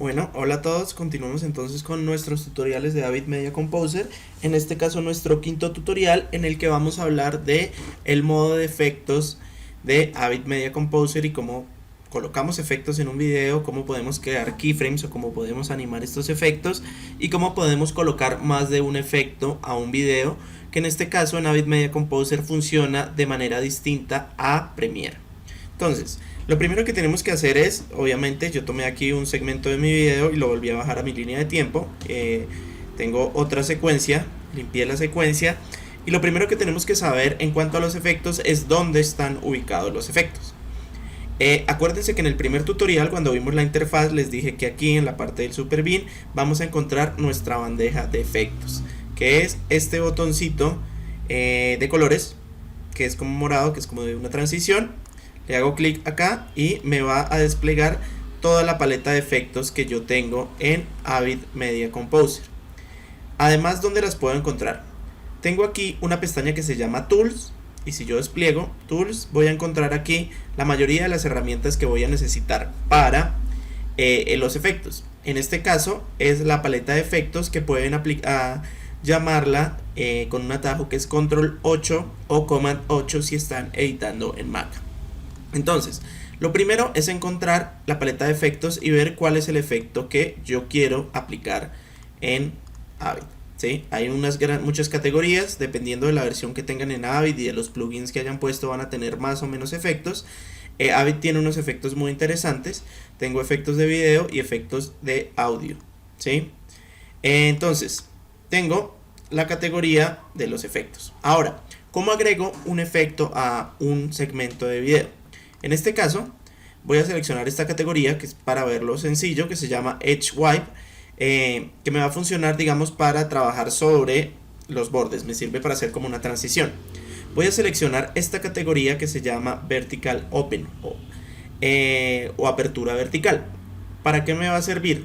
Bueno, hola a todos, continuamos entonces con nuestros tutoriales de Avid Media Composer. En este caso nuestro quinto tutorial en el que vamos a hablar de el modo de efectos de Avid Media Composer y cómo colocamos efectos en un video, cómo podemos crear keyframes o cómo podemos animar estos efectos y cómo podemos colocar más de un efecto a un video, que en este caso en Avid Media Composer funciona de manera distinta a Premiere. Entonces, lo primero que tenemos que hacer es, obviamente, yo tomé aquí un segmento de mi video y lo volví a bajar a mi línea de tiempo. Tengo otra secuencia, limpié la secuencia. Y lo primero que tenemos que saber en cuanto a los efectos es dónde están ubicados los efectos. Acuérdense que en el primer tutorial, cuando vimos la interfaz, les dije que aquí en la parte del Super Bean vamos a encontrar nuestra bandeja de efectos, que es este botoncito de colores, que es como morado, que es como de una transición. Le hago clic acá y me va a desplegar toda la paleta de efectos que yo tengo en Avid Media Composer. Además, ¿dónde las puedo encontrar? Tengo aquí una pestaña que se llama Tools, y si yo despliego Tools voy a encontrar aquí la mayoría de las herramientas que voy a necesitar para los efectos. En este caso es la paleta de efectos, que pueden llamarla con un atajo que es Control 8 o Command 8 si están editando en Mac. Entonces, lo primero es encontrar la paleta de efectos y ver cuál es el efecto que yo quiero aplicar en Avid. ¿Sí? Hay muchas categorías, dependiendo de la versión que tengan en Avid y de los plugins que hayan puesto, van a tener más o menos efectos. Avid tiene unos efectos muy interesantes. Tengo efectos de video y efectos de audio, ¿sí? Entonces, tengo la categoría de los efectos. Ahora, ¿cómo agrego un efecto a un segmento de video? En este caso voy a seleccionar esta categoría, que es para verlo sencillo, que se llama Edge Wipe, que me va a funcionar, digamos, para trabajar sobre los bordes. Me sirve para hacer como una transición. Voy a seleccionar esta categoría que se llama Vertical Open o apertura vertical. ¿Para qué me va a servir?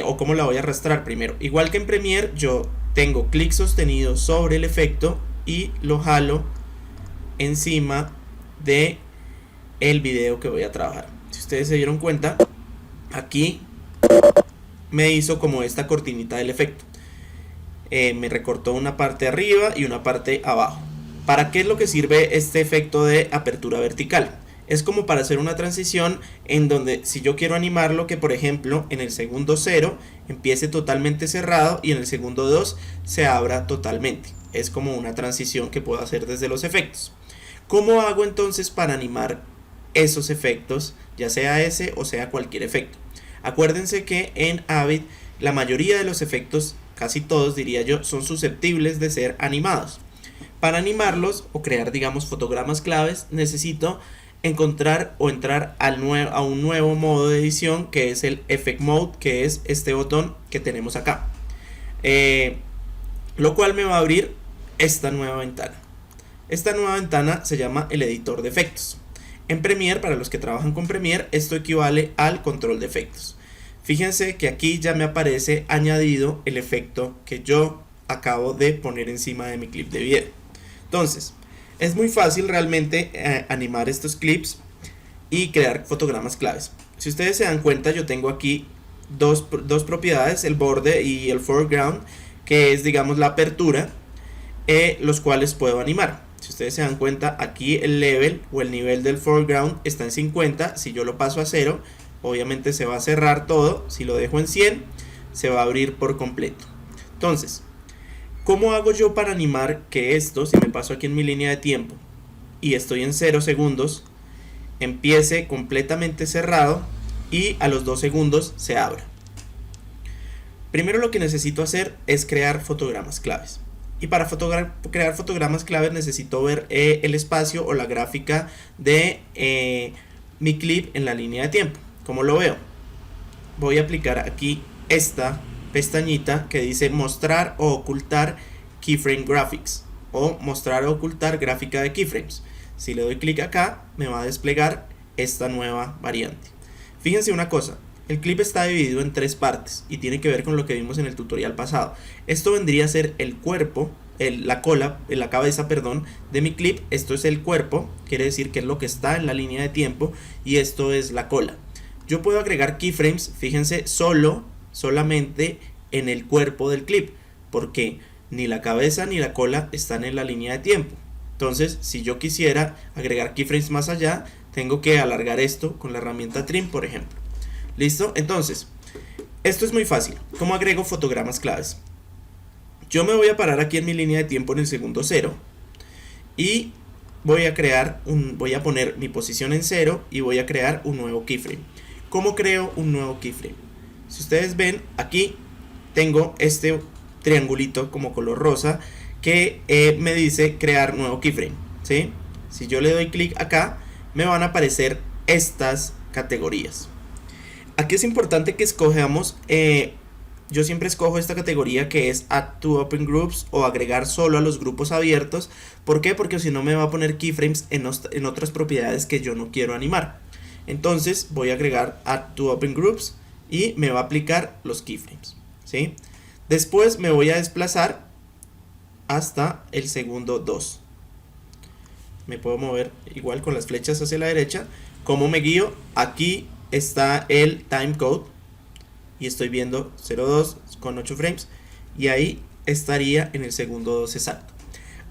O cómo la voy a arrastrar primero. Igual que en Premiere, yo tengo clic sostenido sobre el efecto y lo jalo encima de el video que voy a trabajar. Si ustedes se dieron cuenta, aquí me hizo como esta cortinita del efecto. Me recortó una parte arriba y una parte abajo. ¿Para qué es lo que sirve este efecto de apertura vertical? Es como para hacer una transición en donde, si yo quiero animarlo, que por ejemplo en el segundo 0 empiece totalmente cerrado y en el segundo 2 se abra totalmente. Es como una transición que puedo hacer desde los efectos. ¿Cómo hago entonces para animar esos efectos, ya sea ese o sea cualquier efecto? Acuérdense que en Avid la mayoría de los efectos, casi todos diría yo, son susceptibles de ser animados. Para animarlos o crear, digamos, fotogramas claves, necesito encontrar o entrar a un nuevo modo de edición, que es el Effect Mode, que es este botón que tenemos acá, lo cual me va a abrir esta nueva ventana. Esta nueva ventana se llama el editor de efectos. En Premiere, para los que trabajan con Premiere, esto equivale al control de efectos. Fíjense que aquí ya me aparece añadido el efecto que yo acabo de poner encima de mi clip de video. Entonces, es muy fácil realmente animar estos clips y crear fotogramas claves. Si ustedes se dan cuenta, yo tengo aquí dos propiedades, el borde y el foreground, que es, digamos, la apertura, los cuales puedo animar. Si ustedes se dan cuenta, aquí el level o el nivel del foreground está en 50. Si yo lo paso a 0, obviamente se va a cerrar todo. Si lo dejo en 100, se va a abrir por completo. Entonces, ¿cómo hago yo para animar que esto, si me paso aquí en mi línea de tiempo y estoy en 0 segundos, empiece completamente cerrado y a los 2 segundos se abra? Primero lo que necesito hacer es crear fotogramas claves. Y para crear fotogramas claves necesito ver el espacio o la gráfica de mi clip en la línea de tiempo. ¿Cómo lo veo? Voy a aplicar aquí esta pestañita que dice mostrar o ocultar keyframe graphics o mostrar o ocultar gráfica de keyframes. Si le doy clic acá, me va a desplegar esta nueva variante. Fíjense una cosa, el clip está dividido en 3 partes y tiene que ver con lo que vimos en el tutorial pasado. Esto vendría a ser el cuerpo, la cabeza, perdón, de mi clip. Esto es el cuerpo, quiere decir que es lo que está en la línea de tiempo, y esto es la cola. yo puedo agregar keyframes, fíjense, solamente en el cuerpo del clip, porque ni la cabeza ni la cola están en la línea de tiempo. Entonces, si yo quisiera agregar keyframes más allá, tengo que alargar esto con la herramienta Trim, por ejemplo. ¿Listo? Entonces, esto es muy fácil. ¿Cómo agrego fotogramas claves? Yo me voy a parar aquí en mi línea de tiempo en el segundo 0 y voy a poner mi posición en 0 y voy a crear un nuevo keyframe. ¿Cómo creo un nuevo keyframe? Si ustedes ven, aquí tengo este triangulito como color rosa que me dice crear nuevo keyframe, ¿sí? Si yo le doy clic acá, me van a aparecer estas categorías. Aquí es importante que escojamos, yo siempre escojo esta categoría que es Add to Open Groups o agregar solo a los grupos abiertos. ¿Por qué? Porque si no me va a poner keyframes en otras propiedades que yo no quiero animar. Entonces voy a agregar Add to Open Groups y me va a aplicar los keyframes, ¿sí? Después me voy a desplazar hasta el segundo 2. Me puedo mover igual con las flechas hacia la derecha. ¿Cómo me guío? Aquí está el timecode y estoy viendo 02 con 8 frames y ahí estaría en el segundo 2 exacto.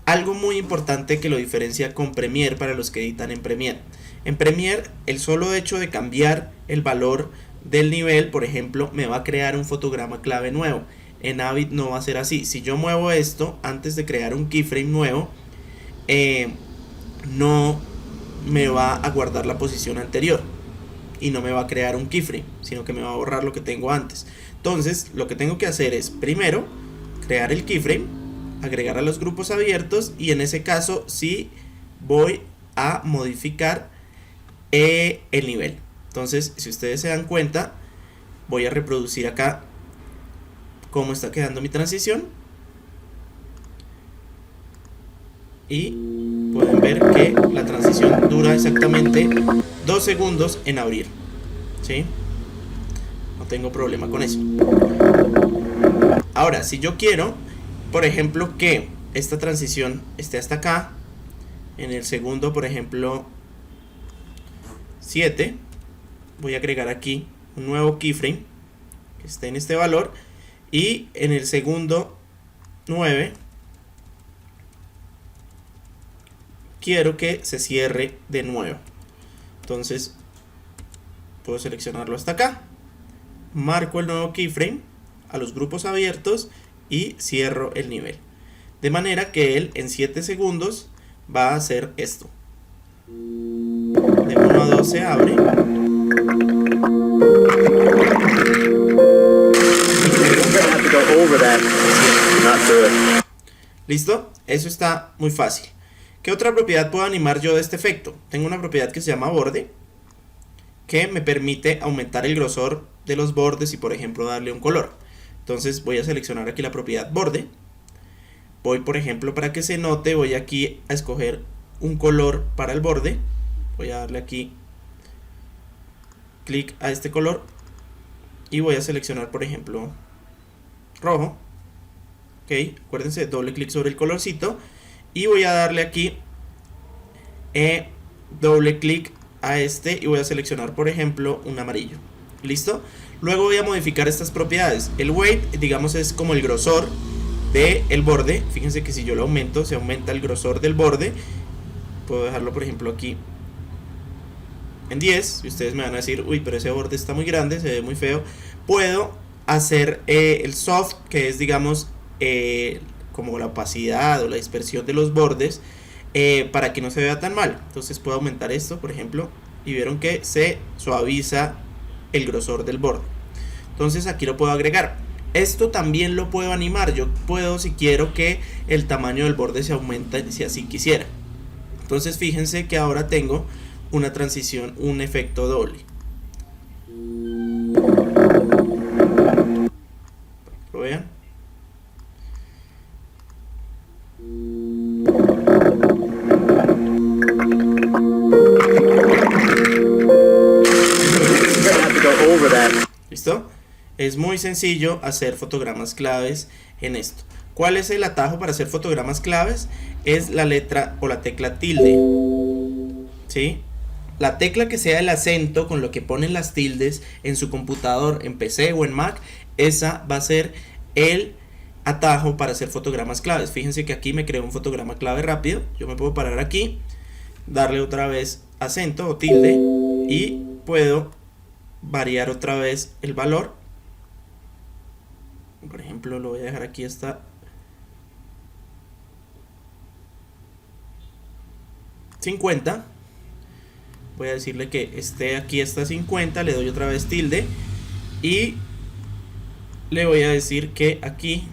Algo muy importante que lo diferencia con Premiere para los que editan en Premiere. En Premiere, el solo hecho de cambiar el valor del nivel, por ejemplo, me va a crear un fotograma clave nuevo. En Avid no va a ser así. Si yo muevo esto antes de crear un keyframe nuevo, no me va a guardar la posición anterior y no me va a crear un keyframe, sino que me va a borrar lo que tengo antes. Entonces, lo que tengo que hacer es, primero, crear el keyframe, agregar a los grupos abiertos y en ese caso sí voy a modificar el nivel. Entonces, si ustedes se dan cuenta, voy a reproducir acá cómo está quedando mi transición y pueden ver que la transición dura exactamente 2 segundos en abrir, ¿sí? No tengo problema con eso. Ahora, si yo quiero, por ejemplo, que esta transición esté hasta acá, en el segundo, por ejemplo, 7, voy a agregar aquí un nuevo keyframe que esté en este valor y en el segundo 9 quiero que se cierre de nuevo. Entonces puedo seleccionarlo hasta acá, marco el nuevo keyframe a los grupos abiertos y cierro el nivel, de manera que él en 7 segundos va a hacer esto. De 1 a 2 se abre. ¿Listo? Eso está muy fácil. ¿Qué otra propiedad puedo animar yo de este efecto? Tengo una propiedad que se llama borde, que me permite aumentar el grosor de los bordes y, por ejemplo, darle un color. Entonces voy a seleccionar aquí la propiedad borde. Voy, por ejemplo, para que se note, voy aquí a escoger un color para el borde. Voy a darle aquí clic a este color y voy a seleccionar, por ejemplo, rojo. Ok, acuérdense, doble clic sobre el colorcito y voy a darle aquí doble clic a este y voy a seleccionar, por ejemplo, un amarillo. ¿Listo? Luego voy a modificar estas propiedades. El weight, digamos, es como el grosor del borde. Fíjense que si yo lo aumento, se aumenta el grosor del borde. Puedo dejarlo, por ejemplo, aquí en 10. Y ustedes me van a decir, uy, pero ese borde está muy grande, se ve muy feo. Puedo hacer el soft, que es, digamos, como la opacidad o la dispersión de los bordes, para que no se vea tan mal. Entonces puedo aumentar esto, por ejemplo, y vieron que se suaviza el grosor del borde. Entonces aquí lo puedo agregar. Esto también lo puedo animar. Yo puedo, si quiero, que el tamaño del borde se aumente, si así quisiera. Entonces fíjense que ahora tengo una transición, un efecto doble. ¿Lo vean? ¿Listo? Es muy sencillo hacer fotogramas claves en esto. ¿Cuál es el atajo para hacer fotogramas claves? Es la letra o la tecla tilde, ¿sí? la tecla que sea el acento con lo que ponen las tildes en su computador, en PC o en Mac, esa va a ser el atajo para hacer fotogramas claves. Fíjense que aquí me creó un fotograma clave rápido. Yo me puedo parar aquí, darle otra vez acento o tilde y puedo variar otra vez el valor. Por ejemplo, lo voy a dejar aquí hasta 50. Voy a decirle que esté aquí hasta 50, le doy otra vez tilde y le voy a decir que aquí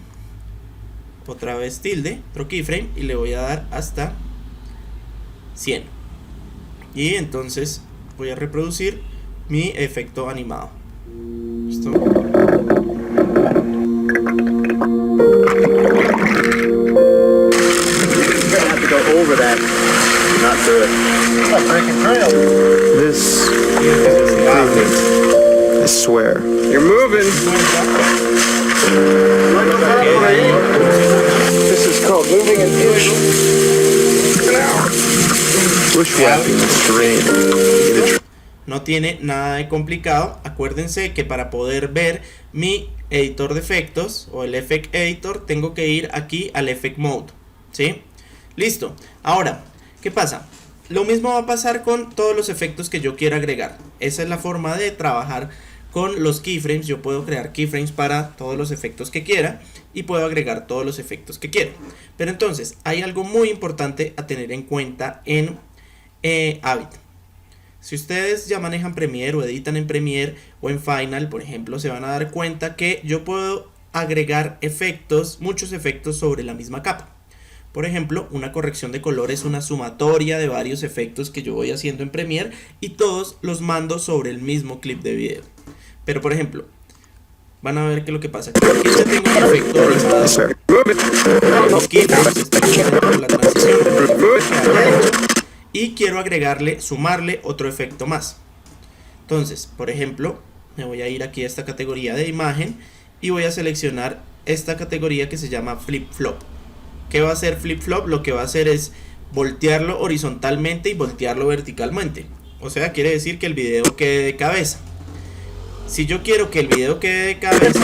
otra vez tilde, otro keyframe, y le voy a dar hasta 100. Y entonces voy a reproducir mi efecto animado. ¿Listo? I swear. You're moving. This is called moving an inch. Bushwhacking is terrain. No tiene nada de complicado. Acuérdense que para poder ver mi editor de efectos o el Effect Editor tengo que ir aquí al Effect Mode, ¿sí? Listo. Ahora, ¿qué pasa? Lo mismo va a pasar con todos los efectos que yo quiera agregar. Esa es la forma de trabajar con los keyframes. Yo puedo crear keyframes para todos los efectos que quiera y puedo agregar todos los efectos que quiera. Pero entonces hay algo muy importante a tener en cuenta en Avid. Si ustedes ya manejan Premiere o editan en Premiere o en Final, por ejemplo, se van a dar cuenta que yo puedo agregar efectos, muchos efectos sobre la misma capa. Por ejemplo, una corrección de color es una sumatoria de varios efectos que yo voy haciendo en Premiere y todos los mando sobre el mismo clip de video. Pero por ejemplo, van a ver qué es lo que pasa. Aquí ya tengo un efecto animado. Los keyframes están haciendo la transición y quiero agregarle, sumarle otro efecto más. Entonces, por ejemplo, me voy a ir aquí a esta categoría de imagen y voy a seleccionar esta categoría que se llama Flip Flop. ¿Qué va a hacer Flip Flop? Lo que va a hacer es voltearlo horizontalmente y voltearlo verticalmente. O sea, quiere decir que el video quede de cabeza. Si yo quiero que el video quede de cabeza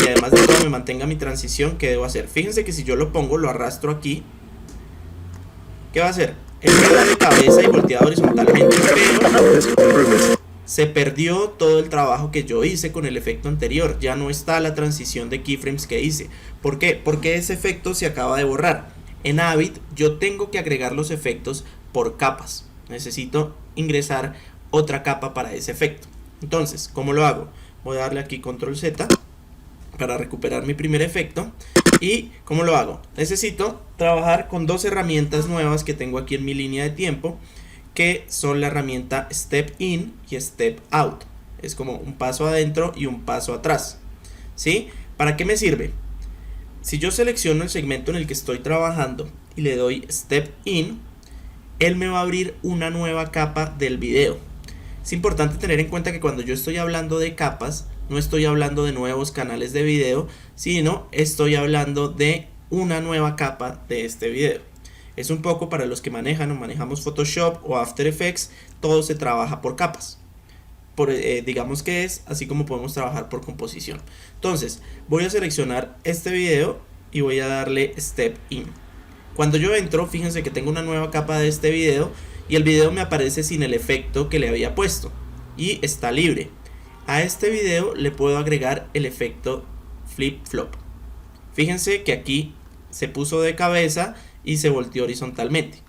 y además de todo me mantenga mi transición, ¿qué debo hacer? Fíjense que si yo lo pongo, lo arrastro aquí, ¿qué va a hacer? Él queda de cabeza y volteado horizontalmente, pero se perdió todo el trabajo que yo hice con el efecto anterior. Ya no está la transición de keyframes que hice. ¿Por qué? Porque ese efecto se acaba de borrar. En Avid yo tengo que agregar los efectos por capas. Necesito ingresar otra capa para ese efecto. Entonces, ¿cómo lo hago? Voy a darle aquí Control Z para recuperar mi primer efecto. ¿Y cómo lo hago? Necesito trabajar con dos herramientas nuevas que tengo aquí en mi línea de tiempo, que son la herramienta Step In y Step Out. Es como un paso adentro y un paso atrás, ¿sí? ¿Para qué me sirve? Si yo selecciono el segmento en el que estoy trabajando y le doy Step In, él me va a abrir una nueva capa del video. Es importante tener en cuenta que cuando yo estoy hablando de capas, no estoy hablando de nuevos canales de video, sino estoy hablando de una nueva capa de este video. Es un poco para los que manejan o manejamos Photoshop o After Effects, todo se trabaja por capas. Digamos que es así como podemos trabajar por composición. Entonces, voy a seleccionar este video y voy a darle Step In. Cuando yo entro, fíjense que tengo una nueva capa de este video y el video me aparece sin el efecto que le había puesto y está libre. A este video le puedo agregar el efecto Flip Flop. Fíjense que aquí se puso de cabeza y se volteó horizontalmente.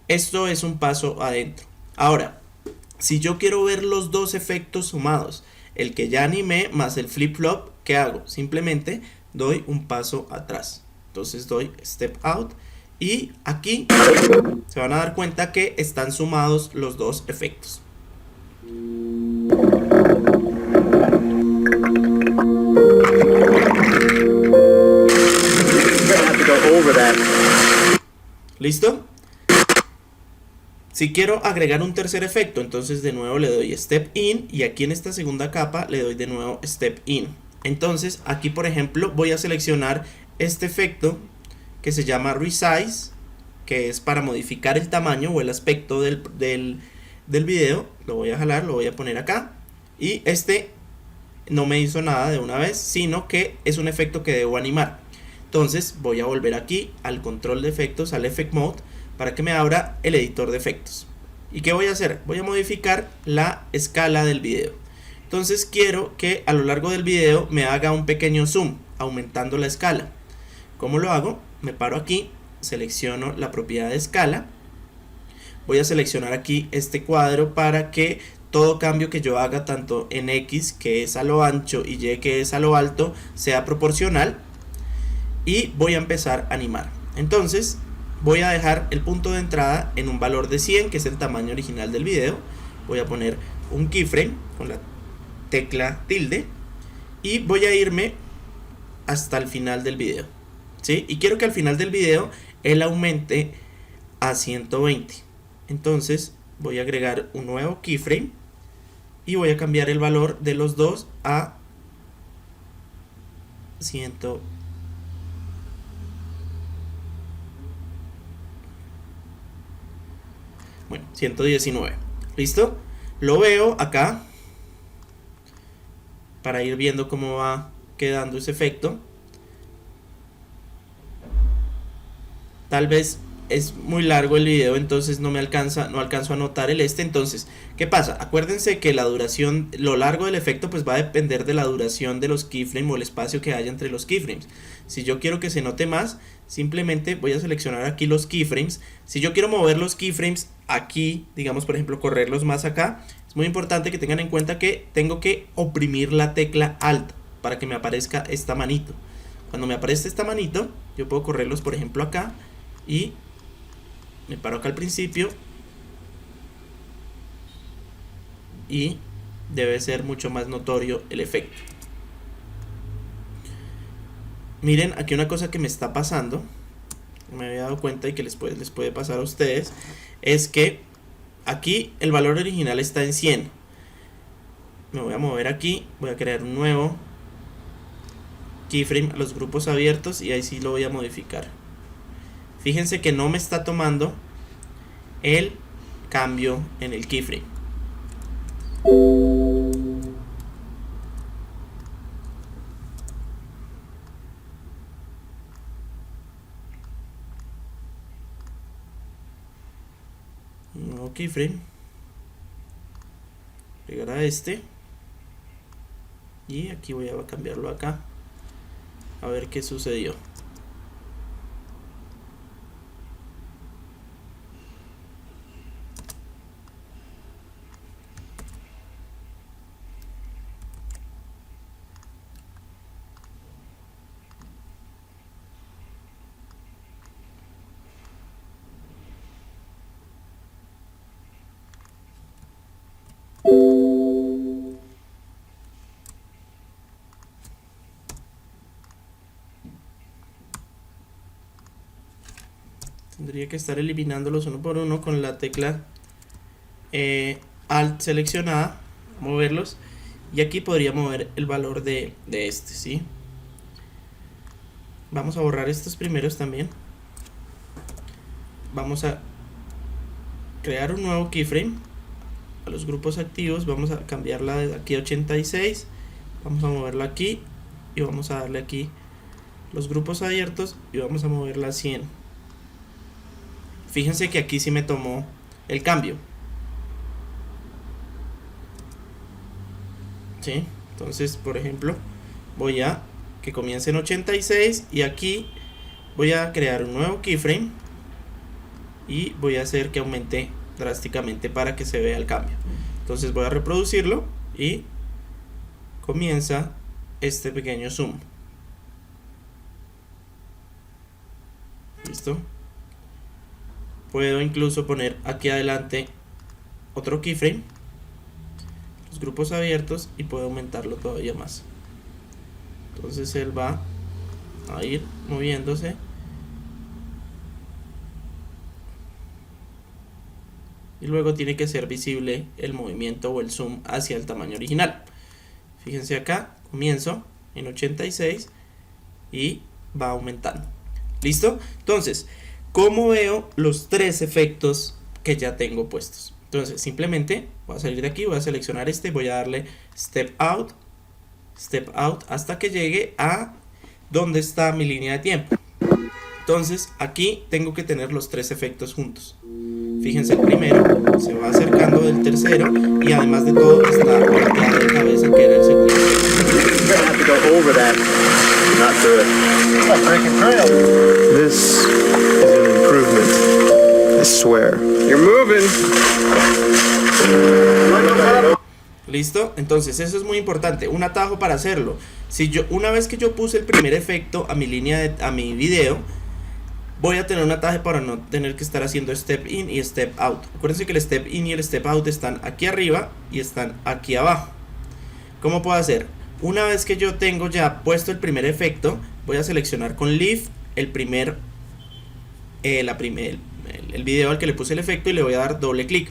Esto es un paso adentro. Ahora, si yo quiero ver los dos efectos sumados, el que ya animé más el Flip Flop, ¿qué hago? Simplemente doy un paso atrás. Entonces doy Step Out y aquí se van a dar cuenta que están sumados los dos efectos. ¿Listo? Si quiero agregar un tercer efecto, entonces de nuevo le doy Step In y aquí en esta segunda capa le doy de nuevo Step In. Entonces aquí por ejemplo voy a seleccionar este efecto que se llama Resize, que es para modificar el tamaño o el aspecto del del video, lo voy a jalar, lo voy a poner acá, y este no me hizo nada de una vez, sino que es un efecto que debo animar. Entonces voy a volver aquí al control de efectos, al Effect Mode, para que me abra el editor de efectos. ¿Y qué voy a hacer? Voy a modificar la escala del video. Entonces quiero que a lo largo del video me haga un pequeño zoom, aumentando la escala. ¿Cómo lo hago? Me paro aquí, selecciono la propiedad de escala. Voy a seleccionar aquí este cuadro para que todo cambio que yo haga, tanto en X, que es a lo ancho, y Y, que es a lo alto, sea proporcional. Y voy a empezar a animar. Entonces voy a dejar el punto de entrada en un valor de 100, que es el tamaño original del video. Voy a poner un keyframe con la tecla tilde y voy a irme hasta el final del video, ¿sí? Y quiero que al final del video él aumente a 120. Entonces voy a agregar un nuevo keyframe y voy a cambiar el valor de los dos a 119. ¿Listo? Lo veo acá para ir viendo cómo va quedando ese efecto. Tal vez es muy largo el video, entonces no alcanzo a notar el entonces, ¿qué pasa? Acuérdense que la duración, lo largo del efecto pues va a depender de la duración de los keyframes o el espacio que haya entre los keyframes. Si yo quiero que se note más, simplemente voy a seleccionar aquí los keyframes. Si yo quiero mover los keyframes aquí, digamos por ejemplo correrlos más acá, es muy importante que tengan en cuenta que tengo que oprimir la tecla Alt para que me aparezca esta manito. Cuando me aparece esta manito, yo puedo correrlos por ejemplo acá y me paro acá al principio y debe ser mucho más notorio el efecto. Miren aquí una cosa que me está pasando, me había dado cuenta y que les puede pasar a ustedes, es que aquí el valor original está en 100. Me voy a mover aquí, voy a crear un nuevo keyframe a los grupos abiertos y ahí sí lo voy a modificar. Fíjense que no me está tomando el cambio en el keyframe. Un nuevo keyframe. Pegar a este. Y aquí voy a cambiarlo acá. A ver qué sucedió. Tendría que estar eliminándolos uno por uno con la tecla Alt seleccionada, moverlos, y aquí podría mover el valor de este, ¿sí? Vamos a borrar estos primeros también. Vamos a crear un nuevo keyframe a los grupos activos. Vamos a cambiarla de aquí a 86. Vamos a moverla aquí y vamos a darle aquí los grupos abiertos y vamos a moverla a 100. Fíjense que aquí sí me tomó el cambio, ¿sí? Entonces, por ejemplo, voy a que comience en 86 y aquí voy a crear un nuevo keyframe y voy a hacer que aumente drásticamente para que se vea el cambio. Entonces voy a reproducirlo y comienza este pequeño zoom. ¿Listo? Puedo incluso poner aquí adelante otro keyframe, los grupos abiertos, y puedo aumentarlo todavía más. Entonces él va a ir moviéndose y luego tiene que ser visible el movimiento o el zoom hacia el tamaño original. Fíjense acá, comienzo en 86 y va aumentando. ¿Listo? Entonces, ¿cómo veo los tres efectos que ya tengo puestos? Entonces simplemente voy a salir de aquí, voy a seleccionar este, voy a darle Step Out hasta que llegue a donde está mi línea de tiempo. Entonces aquí tengo que tener los tres efectos juntos. Fíjense, el primero se va acercando del tercero y además de todo está volteado de cabeza, que era el segundo. This is an improvement. I swear. You're moving. ¿Listo? Entonces eso es muy importante, un atajo para hacerlo. Una vez que yo puse el primer efecto a mi a mi video, voy a tener un atajo para no tener que estar haciendo step in y step out. Acuérdense que el step in y el step out están aquí arriba y están aquí abajo. ¿Cómo puedo hacer? Una vez que yo tengo ya puesto el primer efecto, voy a seleccionar con Leave el video al que le puse el efecto y le voy a dar doble clic.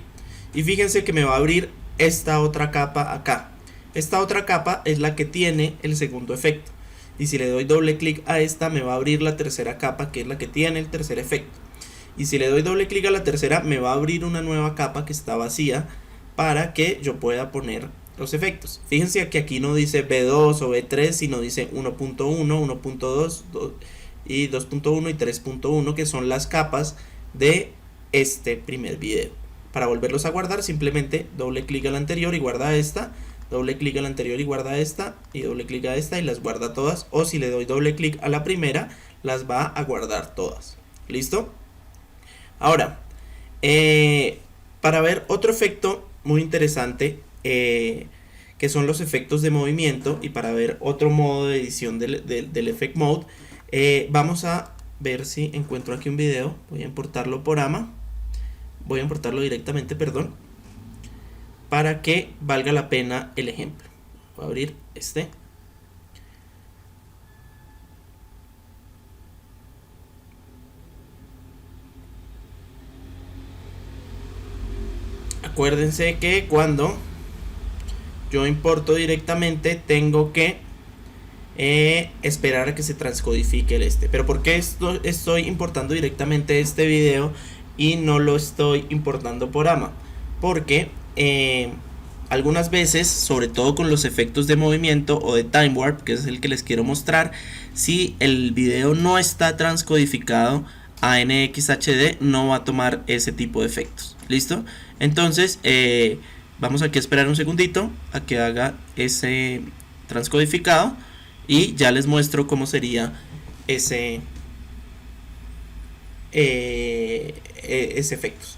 Y fíjense que me va a abrir esta otra capa acá. Esta otra capa es la que tiene el segundo efecto. Y si le doy doble clic a esta, me va a abrir la tercera capa, que es la que tiene el tercer efecto. Y si le doy doble clic a la tercera, me va a abrir una nueva capa que está vacía para que yo pueda poner los efectos. Fíjense que aquí no dice B2 o B3, sino dice 1.1, 1.2 y 2.1 y 3.1, que son las capas de este primer video. Para volverlos a guardar, simplemente doble clic a la anterior y guarda esta, doble clic a la anterior y guarda esta, y doble clic a esta y las guarda todas. O si le doy doble clic a la primera, las va a guardar todas. ¿Listo? Ahora, para ver otro efecto muy interesante, que son los efectos de movimiento, y para ver otro modo de edición del Effect Mode, vamos a ver si encuentro aquí un video. Voy a importarlo por AMA. Voy a importarlo directamente, perdón, para que valga la pena el ejemplo. Voy a abrir este. Acuérdense que cuando yo importo directamente tengo que esperar a que se transcodifique el este. Pero ¿por qué estoy importando directamente este video y no lo estoy importando por AMA? Porque algunas veces, sobre todo con los efectos de movimiento o de time warp, que es el que les quiero mostrar, si el video no está transcodificado a NXHD, no va a tomar ese tipo de efectos. ¿Listo? Entonces vamos aquí a esperar un segundito a que haga ese transcodificado y ya les muestro cómo sería ese efectos.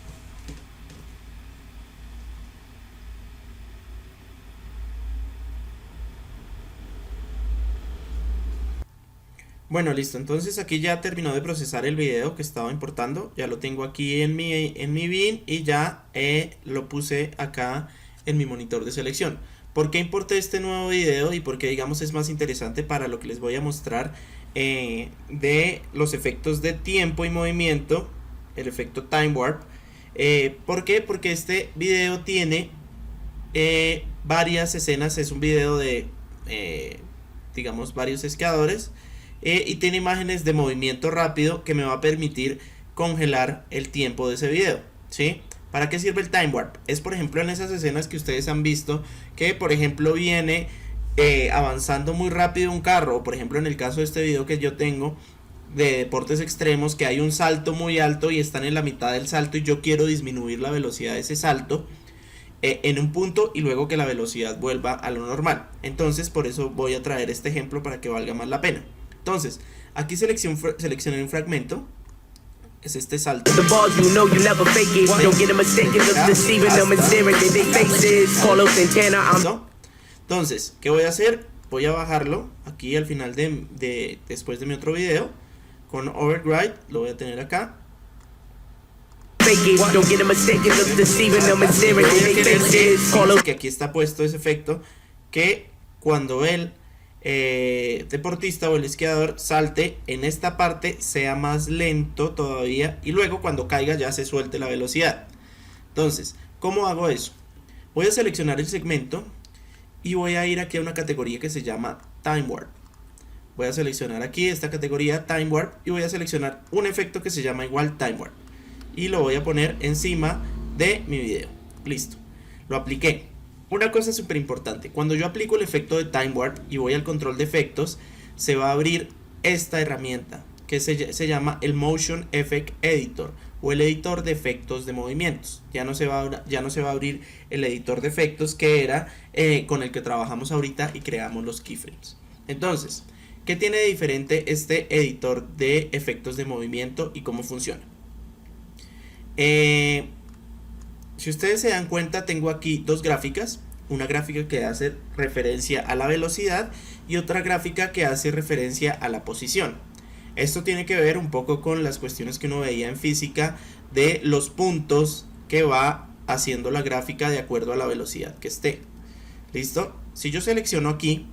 Bueno, listo, entonces aquí ya terminó de procesar el video que estaba importando, ya lo tengo aquí en mi bin y ya lo puse acá en mi monitor de selección. ¿Por qué importé este nuevo video y por qué, digamos, es más interesante para lo que les voy a mostrar de los efectos de tiempo y movimiento, el efecto Time Warp? ¿Por qué? Porque este video tiene varias escenas, es un video de, digamos, varios esquiadores. Y tiene imágenes de movimiento rápido que me va a permitir congelar el tiempo de ese video, ¿sí? ¿Para qué sirve el Time Warp? Es, por ejemplo, en esas escenas que ustedes han visto que, por ejemplo, viene avanzando muy rápido un carro, o por ejemplo en el caso de este video que yo tengo de deportes extremos, que hay un salto muy alto y están en la mitad del salto y yo quiero disminuir la velocidad de ese salto en un punto y luego que la velocidad vuelva a lo normal. Entonces por eso voy a traer este ejemplo para que valga más la pena. Entonces, aquí seleccioné un fragmento. Es este salto. Entonces, ¿qué voy a hacer? Voy a bajarlo aquí al final después de mi otro video. Con Override, lo voy a tener acá. Que aquí está puesto ese efecto, que cuando el deportista o el esquiador salte en esta parte sea más lento todavía y luego cuando caiga ya se suelte la velocidad. Entonces, ¿cómo hago eso? Voy a seleccionar el segmento y voy a ir aquí a una categoría que se llama Time Warp. Voy a seleccionar aquí esta categoría Time Warp y voy a seleccionar un efecto que se llama igual Time Warp y lo voy a poner encima de mi video. Listo, lo apliqué. Una cosa súper importante, cuando yo aplico el efecto de Time Warp y voy al control de efectos, se va a abrir esta herramienta que se llama el Motion Effect Editor o el editor de efectos de movimientos. Ya no se va a abrir el editor de efectos que era con el que trabajamos ahorita y creamos los keyframes. Entonces, ¿qué tiene de diferente este editor de efectos de movimiento y cómo funciona? Si ustedes se dan cuenta, tengo aquí dos gráficas. Una gráfica que hace referencia a la velocidad y otra gráfica que hace referencia a la posición. Esto tiene que ver un poco con las cuestiones que uno veía en física de los puntos que va haciendo la gráfica de acuerdo a la velocidad que esté. ¿Listo? Si yo selecciono aquí,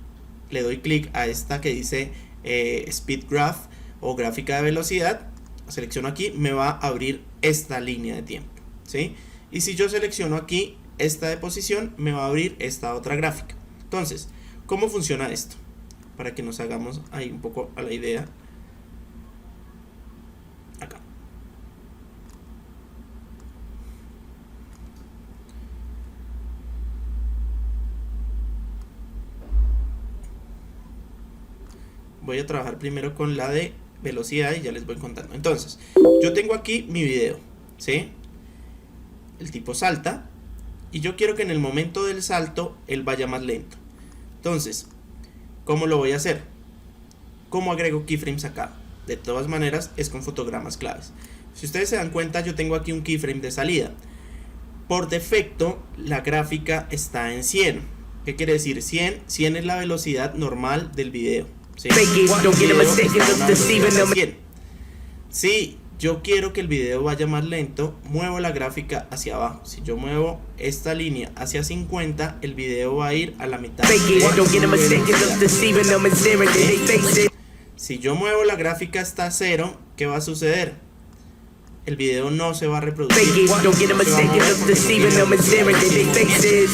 le doy clic a esta que dice Speed Graph o gráfica de velocidad, selecciono aquí, me va a abrir esta línea de tiempo, ¿sí? Y si yo selecciono aquí esta de posición, me va a abrir esta otra gráfica. Entonces, ¿cómo funciona esto? Para que nos hagamos ahí un poco a la idea. Acá. Voy a trabajar primero con la de velocidad y ya les voy contando. Entonces, yo tengo aquí mi video, ¿sí? El tipo salta y yo quiero que en el momento del salto él vaya más lento. Entonces, ¿cómo lo voy a hacer? ¿Cómo agrego keyframes acá? De todas maneras es con fotogramas claves. Si ustedes se dan cuenta, yo tengo aquí un keyframe de salida. Por defecto la gráfica está en 100. ¿Qué quiere decir? 100 es la velocidad normal del video, ¿sí? Si yo quiero que el video vaya más lento, muevo la gráfica hacia abajo. Si yo muevo esta línea hacia 50, el video va a ir a la mitad. Si yo muevo la gráfica hasta 0, ¿qué va a suceder? El video no se va a reproducir.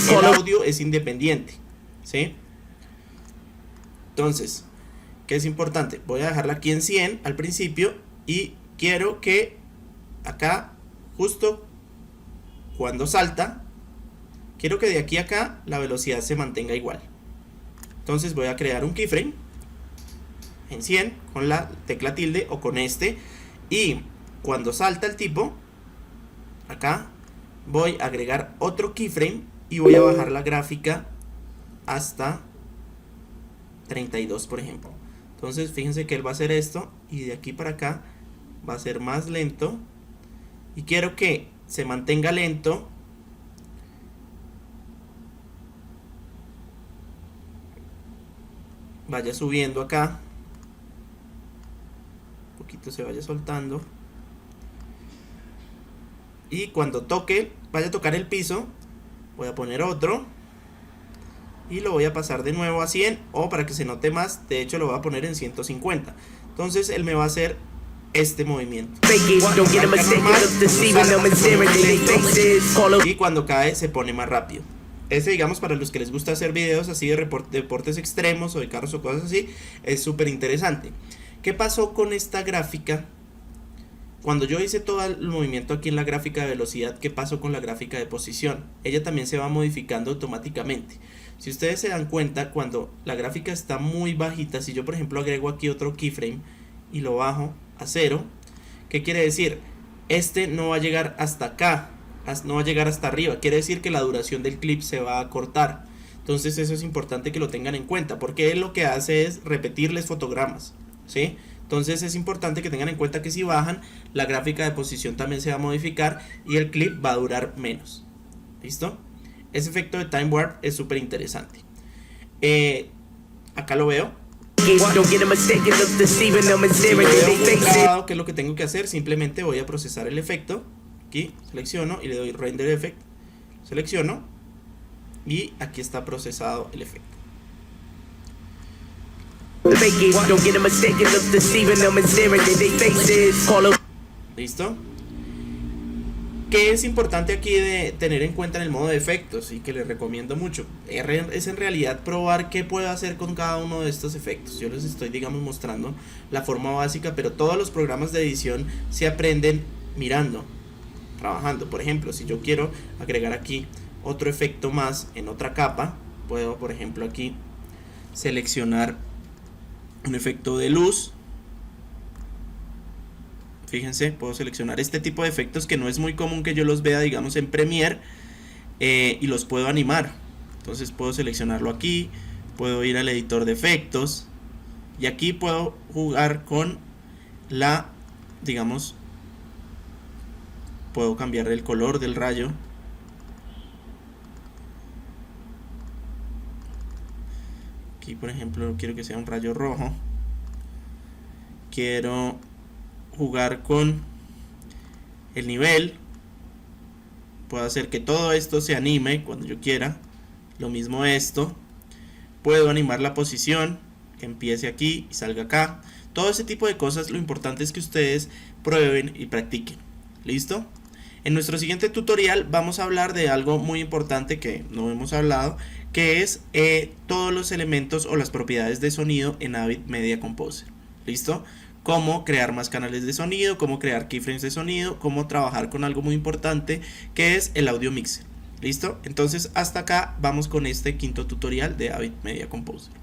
El audio es independiente, ¿sí? Entonces, ¿qué es importante? Voy a dejarla aquí en 100 al principio y quiero que acá, justo cuando salta, quiero que de aquí a acá la velocidad se mantenga igual. Entonces voy a crear un keyframe en 100 con la tecla tilde o con este, y cuando salta el tipo, acá voy a agregar otro keyframe y voy a bajar la gráfica hasta 32, por ejemplo. Entonces fíjense que él va a hacer esto y de aquí para acá va a ser más lento y quiero que se mantenga lento vaya subiendo acá un poquito, se vaya soltando y cuando toque, vaya a tocar el piso, voy a poner otro y lo voy a pasar de nuevo a 100, o para que se note más, de hecho lo voy a poner en 150. Entonces él me va a hacer este movimiento. Y cuando cae se pone más rápido. Ese, digamos, para los que les gusta hacer videos así de deportes extremos o de carros o cosas así, es súper interesante. ¿Qué pasó con esta gráfica? Cuando yo hice todo el movimiento aquí en la gráfica de velocidad, ¿qué pasó con la gráfica de posición? Ella también se va modificando automáticamente. Si ustedes se dan cuenta, cuando la gráfica está muy bajita, si yo por ejemplo agrego aquí otro keyframe y lo bajo a 0, ¿qué quiere decir? Este no va a llegar hasta acá, no va a llegar hasta arriba, quiere decir que la duración del clip se va a cortar. Entonces eso es importante que lo tengan en cuenta, porque él lo que hace es repetirles fotogramas, ¿sí? Entonces es importante que tengan en cuenta que si bajan, la gráfica de posición también se va a modificar y el clip va a durar menos. ¿Listo? Ese efecto de Time Warp es súper interesante. Acá lo veo. Si yo veo grabado, ¿qué es lo que tengo que hacer? Simplemente voy a procesar el efecto. Aquí selecciono y le doy Render Effect. Selecciono y aquí está procesado el efecto. ¿Listo? ¿Qué es importante aquí de tener en cuenta en el modo de efectos y que les recomiendo mucho? Es en realidad probar qué puedo hacer con cada uno de estos efectos. Yo les estoy, digamos, mostrando la forma básica, pero todos los programas de edición se aprenden mirando. trabajando. Por ejemplo, si yo quiero agregar aquí otro efecto más en otra capa, puedo, por ejemplo, aquí seleccionar un efecto de luz. Fíjense, puedo seleccionar este tipo de efectos que no es muy común que yo los vea, digamos, en Premiere, y los puedo animar. Entonces puedo seleccionarlo aquí, puedo ir al editor de efectos y aquí puedo jugar con la, digamos, puedo cambiar el color del rayo. Aquí, por ejemplo, quiero que sea un rayo rojo. Quiero jugar con el nivel. Puedo hacer que todo esto se anime cuando yo quiera. Lo mismo esto. Puedo animar la posición, que empiece aquí y salga acá. Todo ese tipo de cosas, lo importante es que ustedes prueben y practiquen. ¿Listo? En nuestro siguiente tutorial vamos a hablar de algo muy importante que no hemos hablado, que es todos los elementos o las propiedades de sonido en Avid Media Composer. ¿Listo? Cómo crear más canales de sonido, cómo crear keyframes de sonido, cómo trabajar con algo muy importante que es el audio mixer. ¿Listo? Entonces hasta acá vamos con este quinto tutorial de Avid Media Composer.